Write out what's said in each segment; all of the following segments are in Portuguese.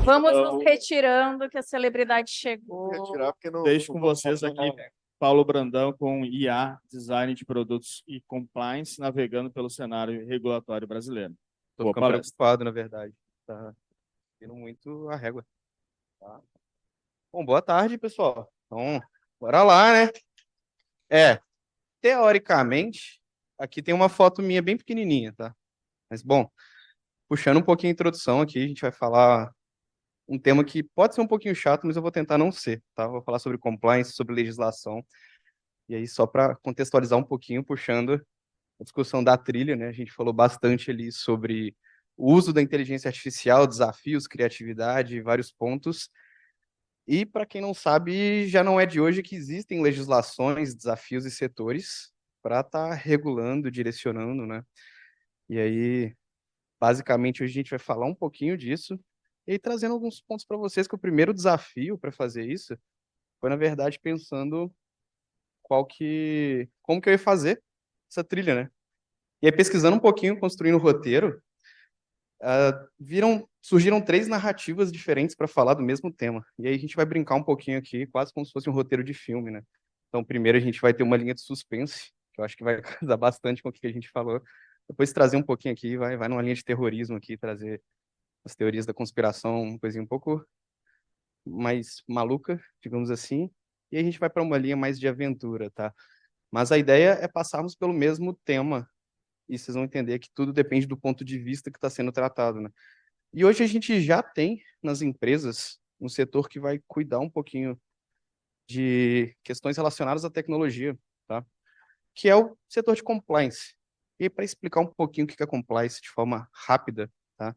Vamos nos retirando, que a celebridade chegou. Retirar porque não. Deixo com vocês aqui Paulo Brandão com IA, Design de Produtos e Compliance, navegando pelo cenário regulatório brasileiro. Tô Boa ficando palestra. preocupado, na verdade. Tá indo muito a régua. Tá? Bom, boa tarde, pessoal. Então, bora lá, né? Teoricamente, aqui tem uma foto minha bem pequenininha, tá? Mas, bom, puxando um pouquinho a introdução aqui, a gente vai falar um tema que pode ser um pouquinho chato, mas eu vou tentar não ser, tá? Vou falar sobre compliance, sobre legislação. E aí, só para contextualizar um pouquinho, puxando a discussão da trilha, né? A gente falou bastante ali sobre o uso da inteligência artificial, desafios, criatividade, vários pontos. E, para quem não sabe, já não é de hoje que existem legislações, desafios e setores para estar regulando, direcionando, né? E aí, basicamente, hoje a gente vai falar um pouquinho disso e aí, trazendo alguns pontos para vocês, que o primeiro desafio para fazer isso foi, na verdade, pensando como que eu ia fazer essa trilha, né? E aí, pesquisando um pouquinho, construindo o roteiro, surgiram três narrativas diferentes para falar do mesmo tema. E aí a gente vai brincar um pouquinho aqui, quase como se fosse um roteiro de filme, né? Então, primeiro a gente vai ter uma linha de suspense, que eu acho que vai casar bastante com o que a gente falou. Depois trazer um pouquinho aqui, vai numa linha de terrorismo aqui, trazer as teorias da conspiração, uma coisinha um pouco mais maluca, digamos assim. E aí a gente vai para uma linha mais de aventura, tá? Mas a ideia é passarmos pelo mesmo tema, e vocês vão entender que tudo depende do ponto de vista que está sendo tratado, né? E hoje a gente já tem nas empresas um setor que vai cuidar um pouquinho de questões relacionadas à tecnologia, tá? Que é o setor de compliance. E para explicar um pouquinho o que é compliance de forma rápida, tá?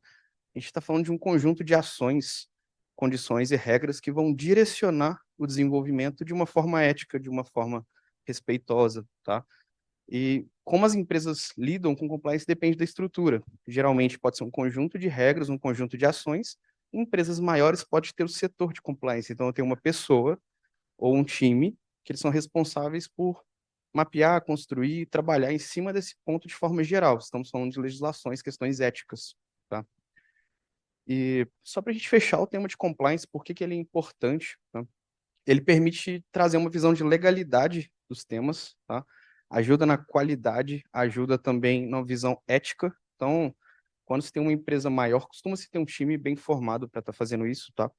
A gente está falando de um conjunto de ações, condições e regras que vão direcionar o desenvolvimento de uma forma ética, de uma forma respeitosa, tá? E como as empresas lidam com compliance depende da estrutura. Geralmente pode ser um conjunto de regras, um conjunto de ações. Em empresas maiores pode ter o setor de compliance. Então, eu tenho uma pessoa ou um time que eles são responsáveis por mapear, construir e trabalhar em cima desse ponto de forma geral. Estamos falando de legislações, questões éticas, tá? E só para a gente fechar o tema de compliance, por que que ele é importante, tá? Ele permite trazer uma visão de legalidade dos temas, tá? Ajuda na qualidade, ajuda também na visão ética. Então, quando você tem uma empresa maior, costuma-se ter um time bem formado para estar fazendo isso, tá?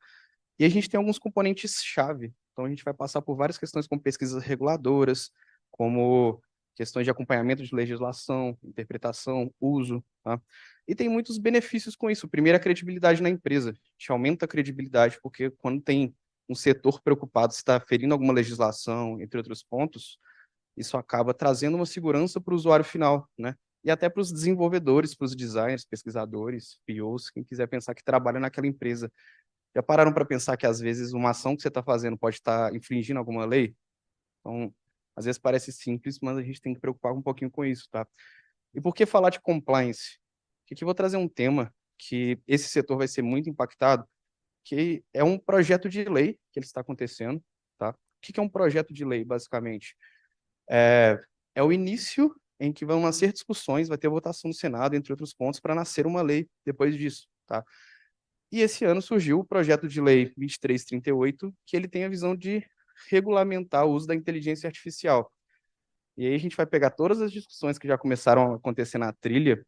E a gente tem alguns componentes-chave. Então, a gente vai passar por várias questões como pesquisas reguladoras, como questões de acompanhamento de legislação, interpretação, uso, tá? E tem muitos benefícios com isso. Primeiro, a credibilidade na empresa. A gente aumenta a credibilidade, porque quando tem um setor preocupado se está ferindo alguma legislação, entre outros pontos, isso acaba trazendo uma segurança para o usuário final, né? E até para os desenvolvedores, para os designers, pesquisadores, POs, quem quiser pensar que trabalha naquela empresa. Já pararam para pensar que, às vezes, uma ação que você está fazendo pode estar infringindo alguma lei? Então, às vezes parece simples, mas a gente tem que preocupar um pouquinho com isso, tá? E por que falar de compliance? Aqui eu vou trazer um tema que esse setor vai ser muito impactado, que é um projeto de lei que ele está acontecendo, tá? O que é um projeto de lei, basicamente? É o início em que vão nascer discussões, vai ter votação no Senado, entre outros pontos, para nascer uma lei depois disso, tá? E esse ano surgiu o projeto de lei 2338, que ele tem a visão de regulamentar o uso da inteligência artificial. E aí a gente vai pegar todas as discussões que já começaram a acontecer na trilha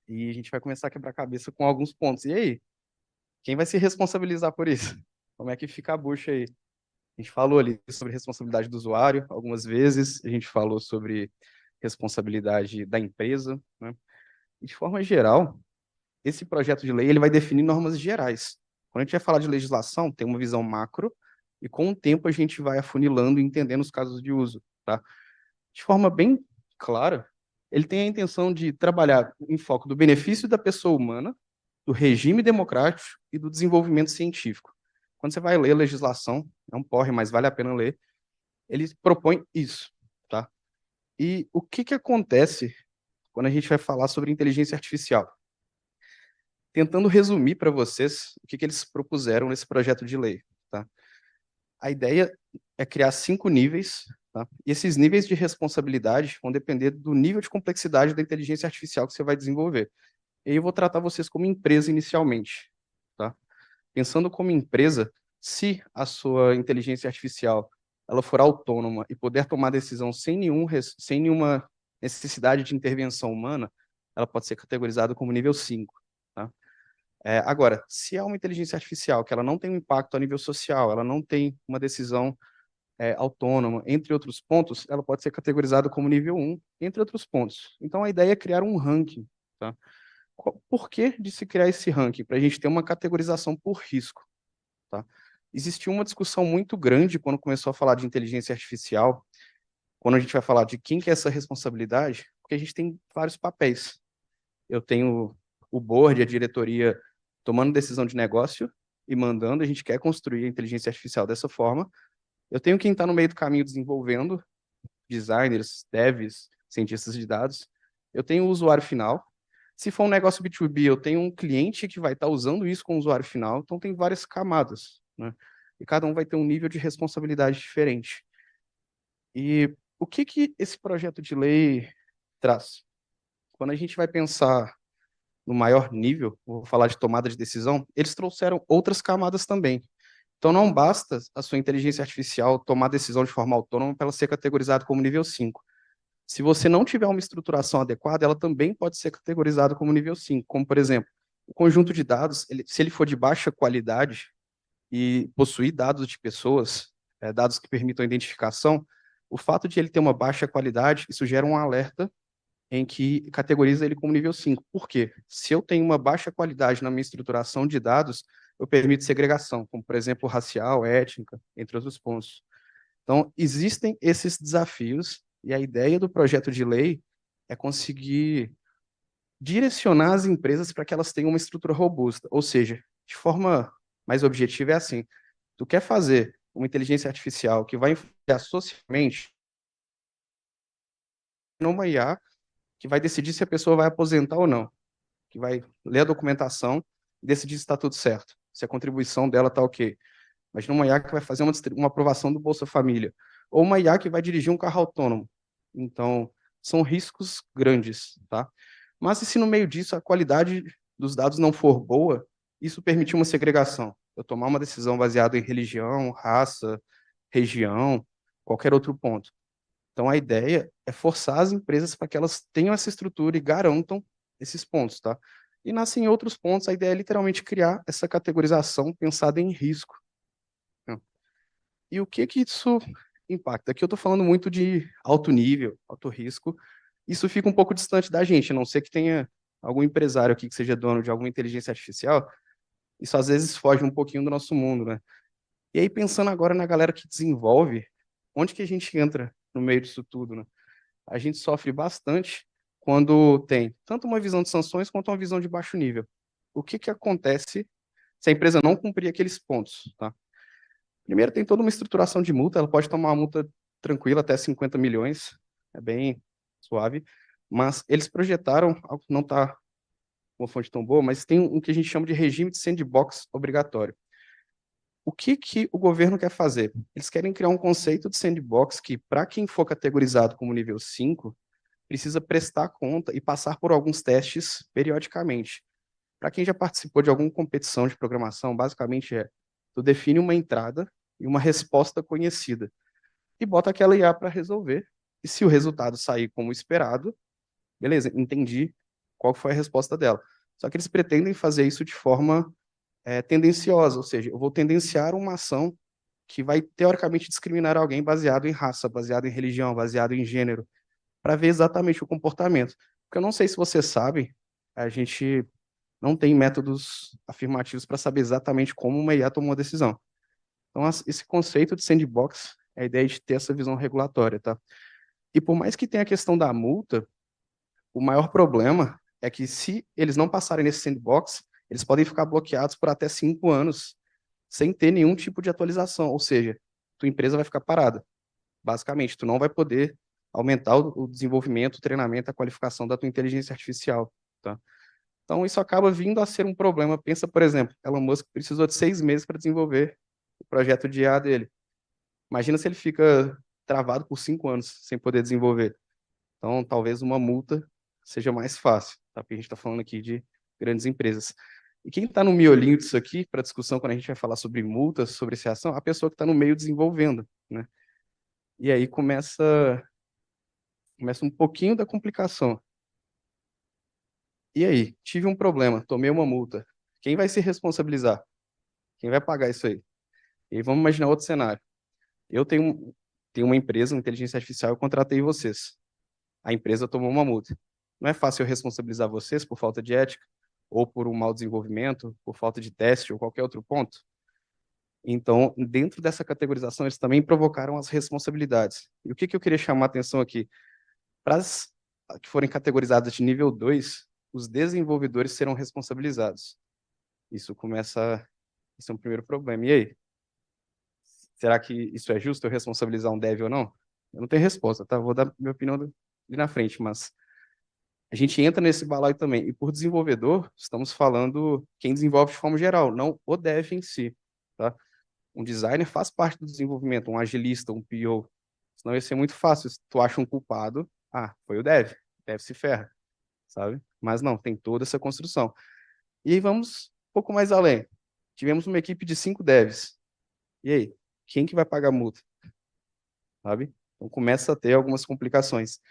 e a gente vai começar a quebrar a cabeça com alguns pontos. E aí, quem vai se responsabilizar por isso? Como é que fica a bucha aí? A gente falou ali sobre responsabilidade do usuário algumas vezes, a gente falou sobre responsabilidade da empresa, né? E de forma geral, esse projeto de lei ele vai definir normas gerais. Quando a gente vai falar de legislação, tem uma visão macro, e com o tempo a gente vai afunilando e entendendo os casos de uso, tá? De forma bem clara, ele tem a intenção de trabalhar em foco do benefício da pessoa humana, do regime democrático e do desenvolvimento científico. Quando você vai ler a legislação, é um porre, mas vale a pena ler, ele propõe isso, tá? E o que que acontece quando a gente vai falar sobre inteligência artificial? Tentando resumir para vocês o que que eles propuseram nesse projeto de lei, tá? A ideia é criar 5 níveis, tá? E esses níveis de responsabilidade vão depender do nível de complexidade da inteligência artificial que você vai desenvolver. E aí eu vou tratar vocês como empresa inicialmente, tá? Pensando como empresa, se a sua inteligência artificial ela for autônoma e puder tomar decisão sem nenhuma necessidade de intervenção humana, ela pode ser categorizada como nível 5. Tá? Agora, se é uma inteligência artificial que ela não tem um impacto a nível social, ela não tem uma decisão autônoma, entre outros pontos, ela pode ser categorizada como nível 1, entre outros pontos. Então, a ideia é criar um ranking. Tá? Por que de se criar esse ranking? Para a gente ter uma categorização por risco. Tá? Existiu uma discussão muito grande quando começou a falar de inteligência artificial, quando a gente vai falar de quem que é essa responsabilidade, porque a gente tem vários papéis. Eu tenho o board, a diretoria, tomando decisão de negócio e mandando, a gente quer construir a inteligência artificial dessa forma. Eu tenho quem está no meio do caminho desenvolvendo, designers, devs, cientistas de dados. Eu tenho o usuário final. Se for um negócio B2B, eu tenho um cliente que vai estar usando isso com o usuário final. Então, tem várias camadas, né? E cada um vai ter um nível de responsabilidade diferente. E o que que esse projeto de lei traz? Quando a gente vai pensar no maior nível, vou falar de tomada de decisão, eles trouxeram outras camadas também. Então, não basta a sua inteligência artificial tomar decisão de forma autônoma para ela ser categorizada como nível 5. Se você não tiver uma estruturação adequada, ela também pode ser categorizada como nível 5, como, por exemplo, o conjunto de dados, se ele for de baixa qualidade e possuir dados de pessoas, dados que permitam identificação, o fato de ele ter uma baixa qualidade, isso gera um alerta em que categoriza ele como nível 5. Por quê? Se eu tenho uma baixa qualidade na minha estruturação de dados, eu permito segregação, como, por exemplo, racial, étnica, entre outros pontos. Então, existem esses desafios, e a ideia do projeto de lei é conseguir direcionar as empresas para que elas tenham uma estrutura robusta. Ou seja, de forma mais objetiva, é assim: tu quer fazer uma inteligência artificial que vai influenciar socialmente numa IA que vai decidir se a pessoa vai aposentar ou não, que vai ler a documentação e decidir se está tudo certo, se a contribuição dela está ok. Imagina uma IA que vai fazer uma aprovação do Bolsa Família, ou uma IA que vai dirigir um carro autônomo. Então, são riscos grandes, tá? Mas e se no meio disso a qualidade dos dados não for boa, isso permite uma segregação. Eu tomar uma decisão baseada em religião, raça, região, qualquer outro ponto. Então, a ideia é forçar as empresas para que elas tenham essa estrutura e garantam esses pontos, tá? E nascem outros pontos, a ideia é literalmente criar essa categorização pensada em risco. Né? E o que que isso impacta? Aqui eu estou falando muito de alto nível, alto risco. Isso fica um pouco distante da gente, a não ser que tenha algum empresário aqui que seja dono de alguma inteligência artificial. Isso às vezes foge um pouquinho do nosso mundo, né? E aí, pensando agora na galera que desenvolve, onde que a gente entra no meio disso tudo, né? A gente sofre bastante quando tem tanto uma visão de sanções quanto uma visão de baixo nível. O que que acontece se a empresa não cumprir aqueles pontos, tá? Primeiro, tem toda uma estruturação de multa, ela pode tomar uma multa tranquila até 50 milhões, é bem suave, mas eles projetaram, algo que não está uma fonte tão boa, mas tem um que a gente chama de regime de sandbox obrigatório. O que que o governo quer fazer? Eles querem criar um conceito de sandbox que, para quem for categorizado como nível 5, precisa prestar conta e passar por alguns testes periodicamente. Para quem já participou de alguma competição de programação, basicamente tu define uma entrada e uma resposta conhecida e bota aquela IA para resolver. E se o resultado sair como esperado, beleza, entendi qual foi a resposta dela. Só que eles pretendem fazer isso de forma tendenciosa, ou seja, eu vou tendenciar uma ação que vai teoricamente discriminar alguém baseado em raça, baseado em religião, baseado em gênero, para ver exatamente o comportamento. Porque eu não sei se você sabe, a gente não tem métodos afirmativos para saber exatamente como uma IA tomou a decisão. Então, esse conceito de sandbox é a ideia de ter essa visão regulatória, tá? E por mais que tenha a questão da multa, o maior problema é que se eles não passarem nesse sandbox, eles podem ficar bloqueados por até 5 anos, sem ter nenhum tipo de atualização, ou seja, tua empresa vai ficar parada. Basicamente, tu não vai poder aumentar o desenvolvimento, o treinamento, a qualificação da tua inteligência artificial, tá? Então, isso acaba vindo a ser um problema. Pensa, por exemplo, Elon Musk precisou de 6 meses para desenvolver o projeto de IA dele. Imagina se ele fica travado por 5 anos sem poder desenvolver. Então, talvez uma multa seja mais fácil, tá? Porque a gente está falando aqui de grandes empresas. E quem está no miolinho disso aqui, para discussão, quando a gente vai falar sobre multas, sobre essa ação, a pessoa que está no meio desenvolvendo, né? E aí começa um pouquinho da complicação. E aí, tive um problema, tomei uma multa. Quem vai se responsabilizar? Quem vai pagar isso aí? E aí vamos imaginar outro cenário. Eu tenho uma empresa, uma inteligência artificial, eu contratei vocês. A empresa tomou uma multa. Não é fácil eu responsabilizar vocês por falta de ética, ou por um mau desenvolvimento, por falta de teste, ou qualquer outro ponto. Então, dentro dessa categorização, eles também provocaram as responsabilidades. E o que eu queria chamar a atenção aqui? Para as que forem categorizadas de nível 2, os desenvolvedores serão responsabilizados. Isso começa. Esse é um primeiro problema. E aí? Será que isso é justo, eu responsabilizar um dev ou não? Eu não tenho resposta, tá? Vou dar minha opinião ali na frente, mas a gente entra nesse balaio também. E por desenvolvedor, estamos falando quem desenvolve de forma geral, não o dev em si, tá? Um designer faz parte do desenvolvimento, um agilista, um PO. Senão ia ser muito fácil. Se tu acha um culpado, foi o dev. O dev se ferra, sabe? Mas não, tem toda essa construção. E aí vamos um pouco mais além. Tivemos uma equipe de 5 devs. E aí? Quem que vai pagar a multa? Sabe? Então começa a ter algumas complicações.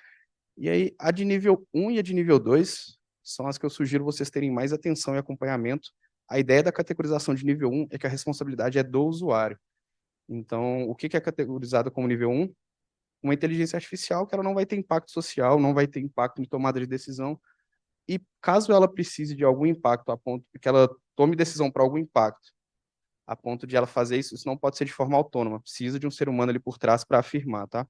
E aí, a de nível 1 e a de nível 2 são as que eu sugiro vocês terem mais atenção e acompanhamento. A ideia da categorização de nível 1 é que a responsabilidade é do usuário. Então, o que é categorizado como nível 1? Uma inteligência artificial que ela não vai ter impacto social, não vai ter impacto em tomada de decisão. E caso ela precise de algum impacto, a ponto que ela tome decisão para algum impacto, a ponto de ela fazer isso, isso não pode ser de forma autônoma, precisa de um ser humano ali por trás para afirmar, tá?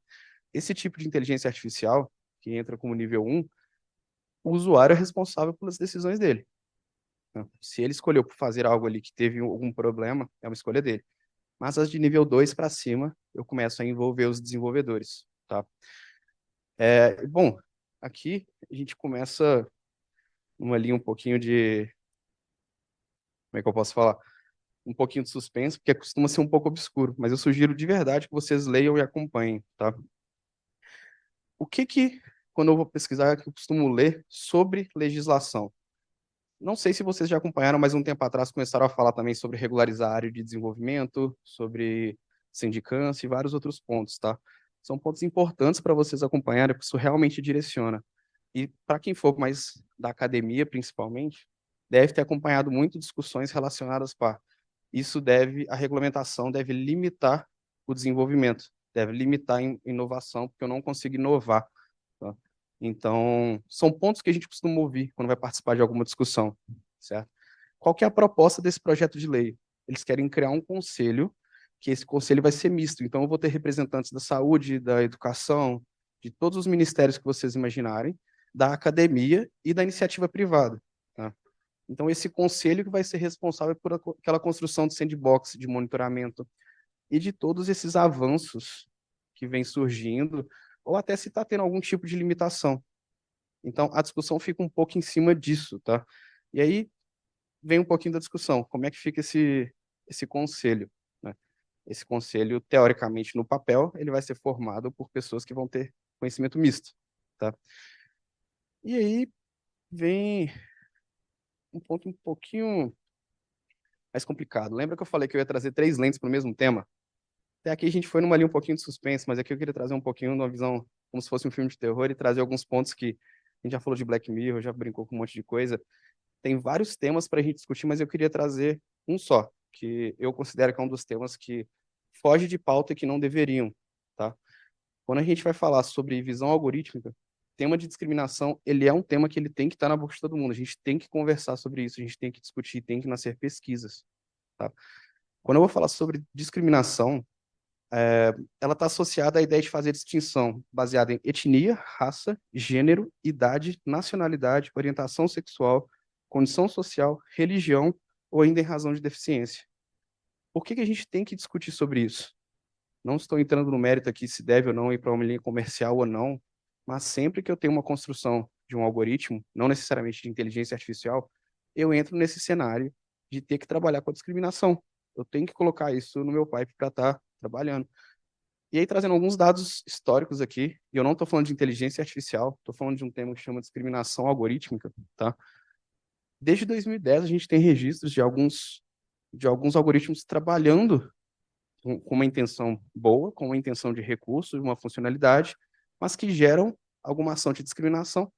Esse tipo de inteligência artificial, que entra como nível 1, o usuário é responsável pelas decisões dele. Se ele escolheu por fazer algo ali que teve algum problema, é uma escolha dele. Mas as de nível 2 para cima, eu começo a envolver os desenvolvedores, tá? Bom, aqui a gente começa numa linha um pouquinho de... Como é que eu posso falar? Um pouquinho de suspense, porque costuma ser um pouco obscuro, mas eu sugiro de verdade que vocês leiam e acompanhem, tá? O que, quando eu vou pesquisar, que eu costumo ler sobre legislação? Não sei se vocês já acompanharam, mas um tempo atrás começaram a falar também sobre regularizar a área de desenvolvimento, sobre sindicância e vários outros pontos, tá? São pontos importantes para vocês acompanharem, porque isso realmente direciona. E para quem for mais da academia, principalmente, deve ter acompanhado muito discussões relacionadas para a regulamentação deve limitar o desenvolvimento, deve limitar a inovação, porque eu não consigo inovar, tá? Então, são pontos que a gente costuma ouvir quando vai participar de alguma discussão, certo? Qual que é a proposta desse projeto de lei? Eles querem criar um conselho, que esse conselho vai ser misto. Então, eu vou ter representantes da saúde, da educação, de todos os ministérios que vocês imaginarem, da academia e da iniciativa privada, tá? Então, esse conselho que vai ser responsável por aquela construção de sandbox, de monitoramento e de todos esses avanços que vêm surgindo, ou até se está tendo algum tipo de limitação. Então, a discussão fica um pouco em cima disso, tá? E aí vem um pouquinho da discussão, como é que fica esse conselho, né? Esse conselho, teoricamente, no papel, ele vai ser formado por pessoas que vão ter conhecimento misto, tá? E aí vem um ponto um pouquinho mais complicado. Lembra que eu falei que eu ia trazer 3 lentes para o mesmo tema? Até aqui a gente foi numa linha um pouquinho de suspense, mas aqui eu queria trazer um pouquinho de uma visão como se fosse um filme de terror e trazer alguns pontos que a gente já falou de Black Mirror, já brincou com um monte de coisa. Tem vários temas para a gente discutir, mas eu queria trazer um só, que eu considero que é um dos temas que foge de pauta e que não deveriam, tá? Quando a gente vai falar sobre visão algorítmica, tema de discriminação, ele é um tema que ele tem que estar na boca de todo mundo. A gente tem que conversar sobre isso, a gente tem que discutir, tem que nascer pesquisas, tá? Quando eu vou falar sobre discriminação, ela está associada à ideia de fazer distinção baseada em etnia, raça, gênero, idade, nacionalidade, orientação sexual, condição social, religião ou ainda em razão de deficiência. Por que a gente tem que discutir sobre isso? Não estou entrando no mérito aqui se deve ou não ir para uma linha comercial ou não, mas sempre que eu tenho uma construção de um algoritmo, não necessariamente de inteligência artificial, eu entro nesse cenário de ter que trabalhar com a discriminação. Eu tenho que colocar isso no meu pipe para estar trabalhando. E aí, trazendo alguns dados históricos aqui, e eu não estou falando de inteligência artificial, estou falando de um tema que chama discriminação algorítmica, tá? Desde 2010, a gente tem registros de alguns algoritmos trabalhando com uma intenção boa, com uma intenção de recurso, uma funcionalidade, mas que geram alguma ação de discriminação.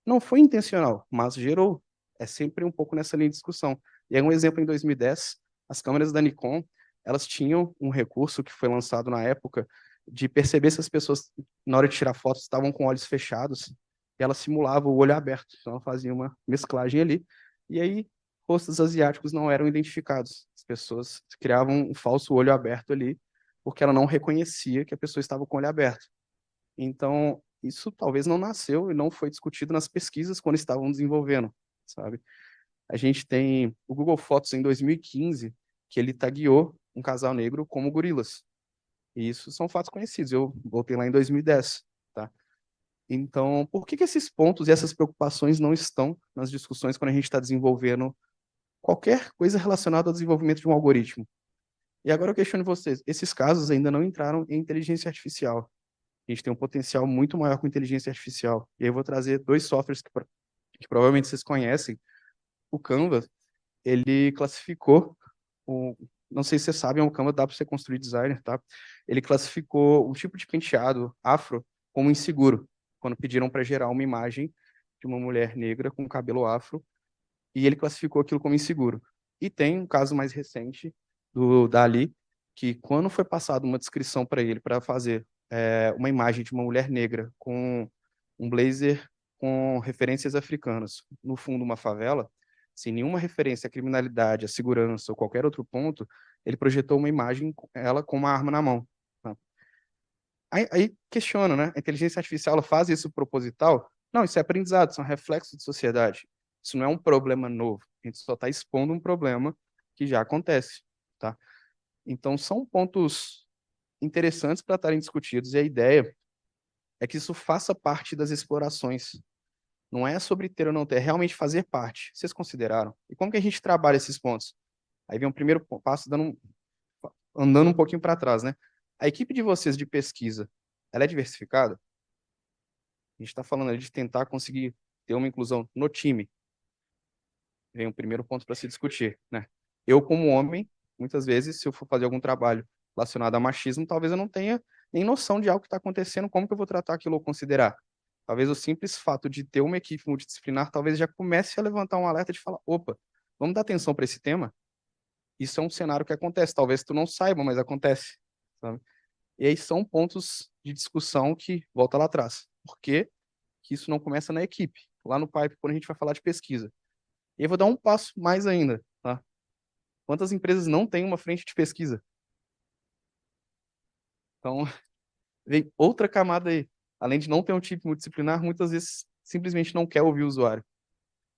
Não foi intencional, mas gerou. É sempre um pouco nessa linha de discussão. E aí um exemplo, em 2010, as câmeras da Nikon, elas tinham um recurso que foi lançado na época de perceber se as pessoas, na hora de tirar fotos, estavam com olhos fechados, e ela simulava o olho aberto. Então ela fazia uma mesclagem ali, e aí rostos asiáticos não eram identificados. As pessoas criavam um falso olho aberto ali, porque ela não reconhecia que a pessoa estava com o olho aberto. Então, isso talvez não nasceu e não foi discutido nas pesquisas quando estavam desenvolvendo, sabe? A gente tem o Google Fotos em 2015, que ele tagueou um casal negro como gorilas. E isso são fatos conhecidos. Eu voltei lá em 2010, tá? Então, por que que esses pontos e essas preocupações não estão nas discussões quando a gente está desenvolvendo qualquer coisa relacionada ao desenvolvimento de um algoritmo? E agora eu questiono vocês, esses casos ainda não entraram em inteligência artificial. A gente tem um potencial muito maior com inteligência artificial. E aí eu vou trazer dois softwares que provavelmente vocês conhecem. O Canva, ele classificou, não sei se vocês sabem, o Canva dá para você construir designer, tá? Ele classificou um tipo de penteado afro como inseguro, quando pediram para gerar uma imagem de uma mulher negra com cabelo afro, e ele classificou aquilo como inseguro. E tem um caso mais recente do Dali, que quando foi passada uma descrição para ele para fazer uma imagem de uma mulher negra com um blazer com referências africanas, no fundo uma favela, sem nenhuma referência à criminalidade, à segurança ou qualquer outro ponto, ele projetou uma imagem ela com uma arma na mão. Tá? Aí questiona, né? A inteligência artificial ela faz isso proposital? Não, isso é aprendizado, isso é um reflexo de sociedade. Isso não é um problema novo. A gente só está expondo um problema que já acontece, tá? Então, são pontos interessantes para estarem discutidos, e a ideia é que isso faça parte das explorações. Não é sobre ter ou não ter, é realmente fazer parte. Vocês consideraram? E como que a gente trabalha esses pontos? Aí vem o primeiro passo, andando um pouquinho para trás, né? A equipe de vocês de pesquisa, ela é diversificada? A gente está falando ali de tentar conseguir ter uma inclusão no time. Vem o primeiro ponto para se discutir, né? Eu, como homem, muitas vezes, se eu for fazer algum trabalho relacionado a machismo, talvez eu não tenha nem noção de algo que está acontecendo, como que eu vou tratar aquilo ou considerar. Talvez o simples fato de ter uma equipe multidisciplinar, talvez já comece a levantar um alerta de falar, opa, vamos dar atenção para esse tema? Isso é um cenário que acontece, talvez tu não saiba, mas acontece, sabe? E aí são pontos de discussão que volta lá atrás. Por que que isso não começa na equipe? Lá no pipe, quando a gente vai falar de pesquisa. E eu vou dar um passo mais ainda, tá? Quantas empresas não têm uma frente de pesquisa? Então, vem outra camada aí. Além de não ter um time multidisciplinar, muitas vezes simplesmente não quer ouvir o usuário.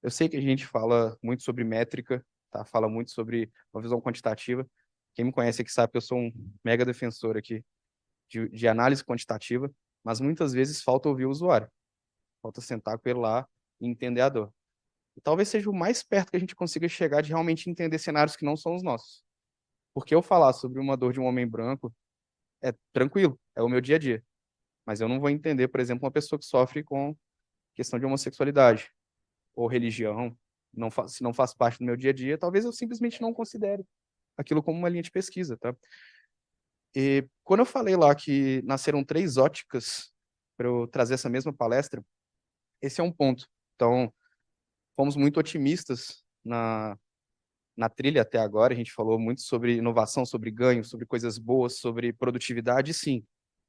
Eu sei que a gente fala muito sobre métrica, tá? Fala muito sobre uma visão quantitativa. Quem me conhece aqui sabe que eu sou um mega defensor aqui de análise quantitativa, mas muitas vezes falta ouvir o usuário. Falta sentar com ele lá e entender a dor. E talvez seja o mais perto que a gente consiga chegar de realmente entender cenários que não são os nossos. Porque eu falar sobre uma dor de um homem branco é tranquilo, é o meu dia a dia. Mas eu não vou entender, por exemplo, uma pessoa que sofre com questão de homossexualidade ou religião, se não faz parte do meu dia a dia, talvez eu simplesmente não considere aquilo como uma linha de pesquisa, tá? E quando eu falei lá que nasceram 3 óticas para eu trazer essa mesma palestra, esse é um ponto. Então, fomos muito otimistas na trilha até agora. A gente falou muito sobre inovação, sobre ganho, sobre coisas boas, sobre produtividade, sim.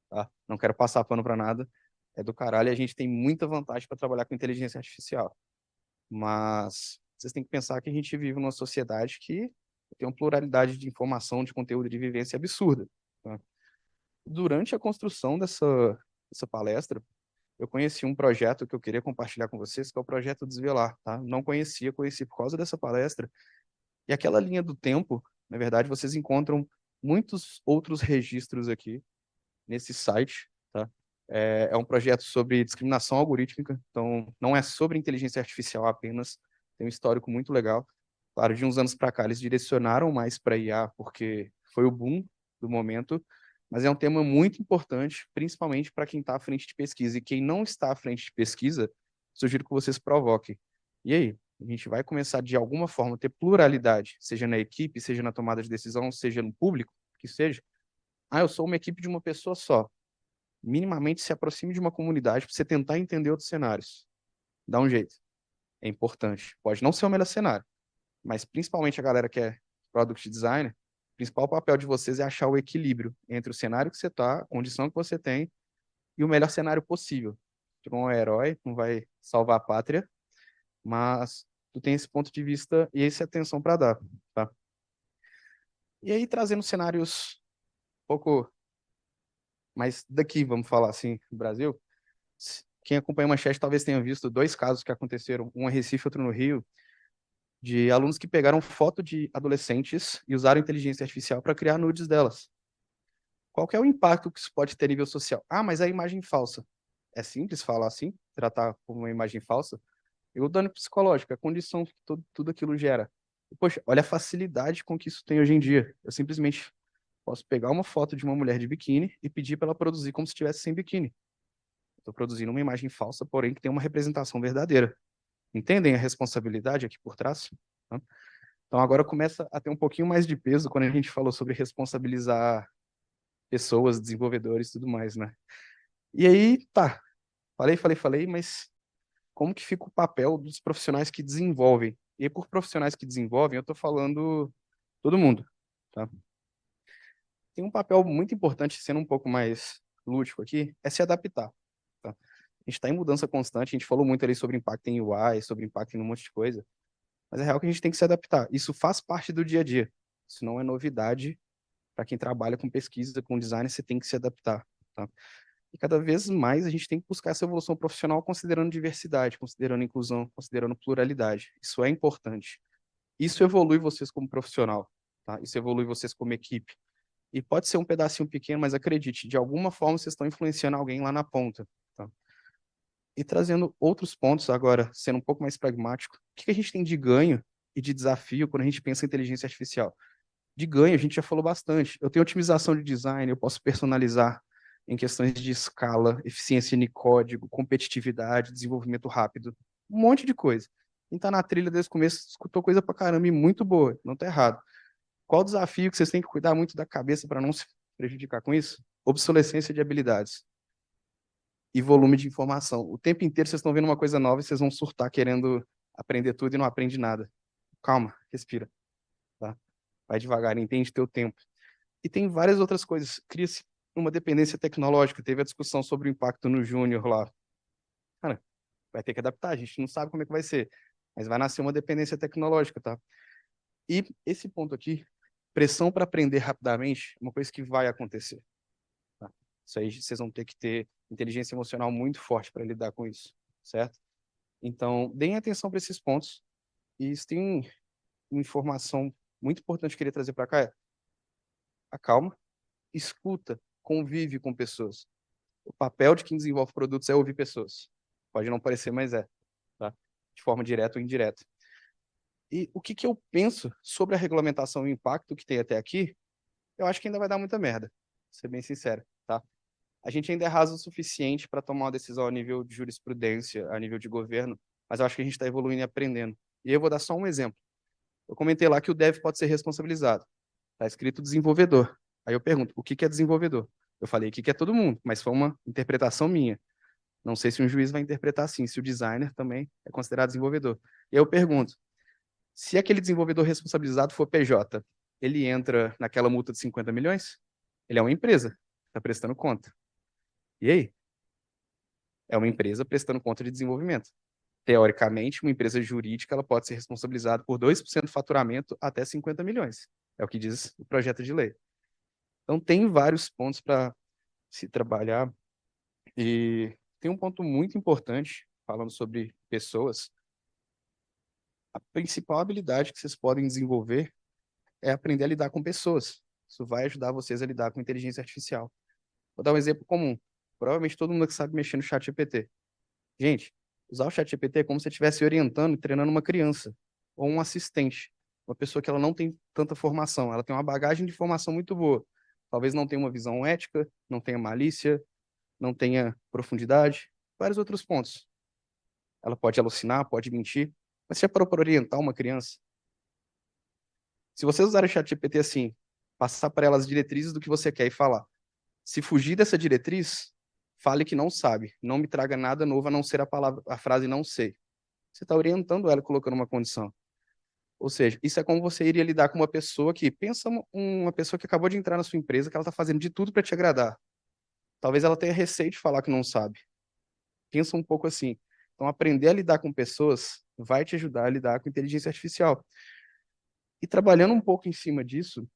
Tá? Não quero passar pano para nada. É do caralho e a gente tem muita vantagem para trabalhar com inteligência artificial. Mas vocês têm que pensar que a gente vive numa sociedade que tem uma pluralidade de informação, de conteúdo, de vivência absurda. Tá? Durante a construção dessa palestra, eu conheci um projeto que eu queria compartilhar com vocês, que é o projeto Desvelar, tá? Não conhecia, conheci por causa dessa palestra. E aquela linha do tempo, na verdade, vocês encontram muitos outros registros aqui nesse site, tá? É um projeto sobre discriminação algorítmica, então não é sobre inteligência artificial apenas, tem um histórico muito legal. Claro, de uns anos para cá eles direcionaram mais para IA, porque foi o boom do momento, mas é um tema muito importante, principalmente para quem está à frente de pesquisa. E quem não está à frente de pesquisa, sugiro que vocês provoquem. E aí, a gente vai começar, de alguma forma, a ter pluralidade, seja na equipe, seja na tomada de decisão, seja no público, que seja. Ah, eu sou uma equipe de uma pessoa só. Minimamente se aproxime de uma comunidade para você tentar entender outros cenários. Dá um jeito. É importante. Pode não ser o melhor cenário, mas principalmente a galera que é product designer, o principal papel de vocês é achar o equilíbrio entre o cenário que você está, a condição que você tem e o melhor cenário possível. Tu não é herói, não vai salvar a pátria, mas tu tem esse ponto de vista e essa atenção para dar, tá? E aí, trazendo cenários um pouco mais daqui, vamos falar assim, do Brasil, quem acompanha a Manchete talvez tenha visto dois casos que aconteceram, um em Recife, outro no Rio, de alunos que pegaram foto de adolescentes e usaram inteligência artificial para criar nudes delas. Qual que é o impacto que isso pode ter a nível social? Ah, mas é imagem falsa. É simples falar assim, tratar como uma imagem falsa? E o dano psicológico, a condição que tudo aquilo gera. E, poxa, olha a facilidade com que isso tem hoje em dia. Eu simplesmente posso pegar uma foto de uma mulher de biquíni e pedir para ela produzir como se estivesse sem biquíni. Estou produzindo uma imagem falsa, porém que tem uma representação verdadeira. Entendem a responsabilidade aqui por trás? Tá? Então agora começa a ter um pouquinho mais de peso quando a gente falou sobre responsabilizar pessoas, desenvolvedores e tudo mais, né? E aí, tá, falei, mas como que fica o papel dos profissionais que desenvolvem? E por profissionais que desenvolvem, eu estou falando todo mundo, tá? Tem um papel muito importante, sendo um pouco mais lúdico aqui, é se adaptar, tá? A gente está em mudança constante, a gente falou muito ali sobre impacto em UI, sobre impacto em um monte de coisa, mas é real que a gente tem que se adaptar. Isso faz parte do dia a dia. Isso não é novidade para quem trabalha com pesquisa, com design, você tem que se adaptar, tá? E cada vez mais a gente tem que buscar essa evolução profissional considerando diversidade, considerando inclusão, considerando pluralidade. Isso é importante. Isso evolui vocês como profissional, tá? Isso evolui vocês como equipe. E pode ser um pedacinho pequeno, mas acredite, de alguma forma vocês estão influenciando alguém lá na ponta, tá? E trazendo outros pontos agora, sendo um pouco mais pragmático, o que a gente tem de ganho e de desafio quando a gente pensa em inteligência artificial? De ganho, a gente já falou bastante. Eu tenho otimização de design, eu posso personalizar em questões de escala, eficiência em código, competitividade, desenvolvimento rápido, um monte de coisa. Quem está na trilha desde o começo escutou coisa pra caramba e muito boa, não está errado. Qual o desafio que vocês têm que cuidar muito da cabeça para não se prejudicar com isso? Obsolescência de habilidades e volume de informação. O tempo inteiro vocês estão vendo uma coisa nova e vocês vão surtar querendo aprender tudo e não aprende nada. Calma, respira, tá? Vai devagar, entende teu tempo. E tem várias outras coisas. Cria-se uma dependência tecnológica. Teve a discussão sobre o impacto no Júnior lá. Cara, vai ter que adaptar, a gente não sabe como é que vai ser. Mas vai nascer uma dependência tecnológica, tá? E esse ponto aqui, pressão para aprender rapidamente, é uma coisa que vai acontecer. Tá? Isso aí vocês vão ter que ter inteligência emocional muito forte para lidar com isso, certo? Então, deem atenção para esses pontos. E isso tem uma informação muito importante que eu queria trazer para cá. Acalma, escuta, convive com pessoas. O papel de quem desenvolve produtos é ouvir pessoas. Pode não parecer, mas é, tá? De forma direta ou indireta. E o que eu penso sobre a regulamentação e o impacto que tem até aqui, eu acho que ainda vai dar muita merda, pra ser bem sincero, tá? A gente ainda é raso o suficiente para tomar uma decisão a nível de jurisprudência, a nível de governo, mas eu acho que a gente está evoluindo e aprendendo. E eu vou dar só um exemplo. Eu comentei lá que o dev pode ser responsabilizado. Está escrito desenvolvedor. Aí eu pergunto, o que é desenvolvedor? Eu falei que é todo mundo, mas foi uma interpretação minha. Não sei se um juiz vai interpretar assim, se o designer também é considerado desenvolvedor. E aí eu pergunto, se aquele desenvolvedor responsabilizado for PJ, ele entra naquela multa de 50 milhões? Ele é uma empresa, está prestando conta. E aí? É uma empresa prestando conta de desenvolvimento. Teoricamente, uma empresa jurídica ela pode ser responsabilizada por 2% do faturamento até 50 milhões. É o que diz o projeto de lei. Então, tem vários pontos para se trabalhar. E tem um ponto muito importante, falando sobre pessoas. A principal habilidade que vocês podem desenvolver é aprender a lidar com pessoas. Isso vai ajudar vocês a lidar com inteligência artificial. Vou dar um exemplo comum. Provavelmente todo mundo que sabe mexer no chat GPT. Gente, usar o chat GPT é como se você estivesse orientando e treinando uma criança ou um assistente, uma pessoa que ela não tem tanta formação, ela tem uma bagagem de formação muito boa. Talvez não tenha uma visão ética, não tenha malícia, não tenha profundidade, vários outros pontos. Ela pode alucinar, pode mentir. Mas você já parou para orientar uma criança? Se vocês usarem o ChatGPT assim, passar para ela as diretrizes do que você quer e falar, se fugir dessa diretriz, fale que não sabe, não me traga nada novo a não ser a frase não sei. Você está orientando ela, colocando uma condição. Ou seja, isso é como você iria lidar com uma pessoa que, pensa uma pessoa que acabou de entrar na sua empresa, que ela está fazendo de tudo para te agradar. Talvez ela tenha receio de falar que não sabe. Pensa um pouco assim. Então, aprender a lidar com pessoas vai te ajudar a lidar com inteligência artificial. E trabalhando um pouco em cima disso,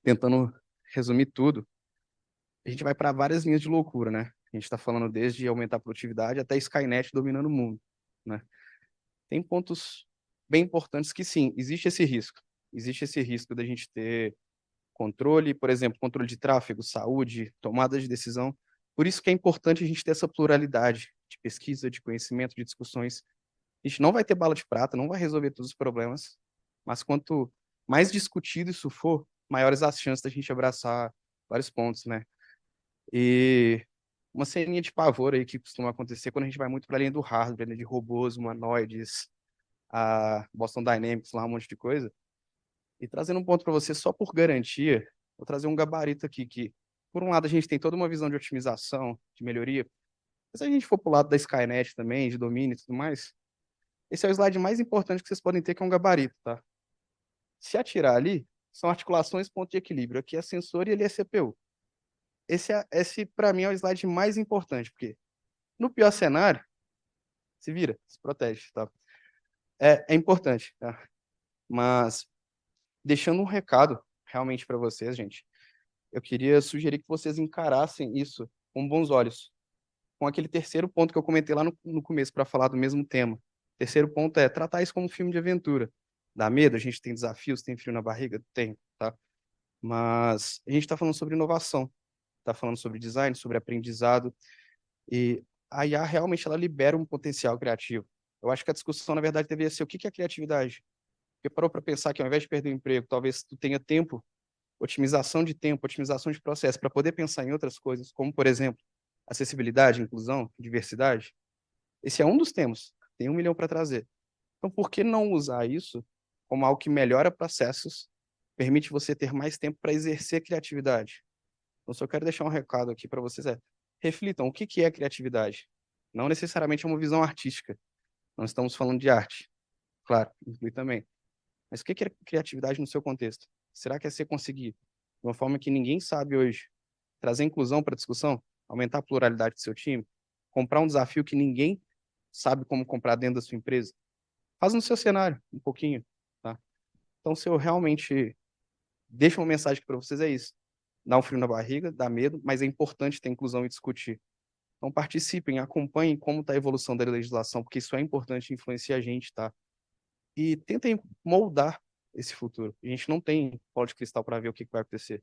tentando resumir tudo, a gente vai para várias linhas de loucura, né? A gente está falando desde aumentar a produtividade até Skynet dominando o mundo, né? Tem pontos bem importantes que sim, existe esse risco. Existe esse risco da gente ter controle, por exemplo, controle de tráfego, saúde, tomada de decisão. Por isso que é importante a gente ter essa pluralidade de pesquisa, de conhecimento, de discussões. A gente não vai ter bala de prata, não vai resolver todos os problemas, mas quanto mais discutido isso for, maiores as chances da gente abraçar vários pontos, né? E uma ceninha de pavor aí que costuma acontecer quando a gente vai muito para a linha do hardware, né, de robôs, humanoides, a Boston Dynamics, lá um monte de coisa. E trazendo um ponto para você só por garantia, vou trazer um gabarito aqui que, por um lado, a gente tem toda uma visão de otimização, de melhoria, mas se a gente for para o lado da Skynet também, de domínio e tudo mais, esse é o slide mais importante que vocês podem ter, que é um gabarito, tá? Se atirar ali, são articulações, ponto de equilíbrio. Aqui é sensor e ali é CPU. Esse para mim, é o slide mais importante, porque no pior cenário, se vira, se protege, tá? É importante, tá? Mas, deixando um recado realmente para vocês, gente, eu queria sugerir que vocês encarassem isso com bons olhos, com aquele terceiro ponto que eu comentei lá no começo para falar do mesmo tema. Terceiro ponto é tratar isso como um filme de aventura. Dá medo? A gente tem desafios, tem frio na barriga? Tem, tá? Mas a gente está falando sobre inovação, está falando sobre design, sobre aprendizado, e a IA realmente ela libera um potencial criativo. Eu acho que a discussão, na verdade, deveria ser o que é criatividade. Porque parou para pensar que ao invés de perder o emprego, talvez tu tenha tempo, tempo, otimização de processo, para poder pensar em outras coisas, como, por exemplo, acessibilidade, inclusão, diversidade. Esse é um dos temas, tem 1 milhão para trazer. Então, por que não usar isso como algo que melhora processos, permite você ter mais tempo para exercer criatividade? Então, só quero deixar um recado aqui para vocês, reflitam, o que é criatividade? Não necessariamente é uma visão artística, nós estamos falando de arte, claro, inclui também. Mas o que é criatividade no seu contexto? Será que é você conseguir, de uma forma que ninguém sabe hoje, trazer inclusão para a discussão, aumentar a pluralidade do seu time, comprar um desafio que ninguém sabe como comprar dentro da sua empresa? Faz no seu cenário, um pouquinho, tá? Então, se eu realmente deixo uma mensagem para vocês, é isso. Dá um frio na barriga, dá medo, mas é importante ter inclusão e discutir. Então, participem, acompanhem como está a evolução da legislação, porque isso é importante e influencia a gente, tá? E tentem moldar esse futuro. A gente não tem bola de cristal para ver o que vai acontecer,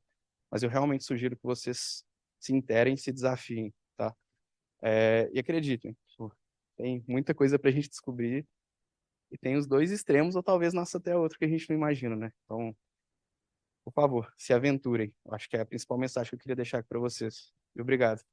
mas eu realmente sugiro que vocês se interem, se desafiem, tá? E acreditem, pô, tem muita coisa para a gente descobrir e tem os dois extremos, ou talvez nasça até outro que a gente não imagina, né? Então, por favor, se aventurem. Eu acho que é a principal mensagem que eu queria deixar aqui para vocês. E obrigado.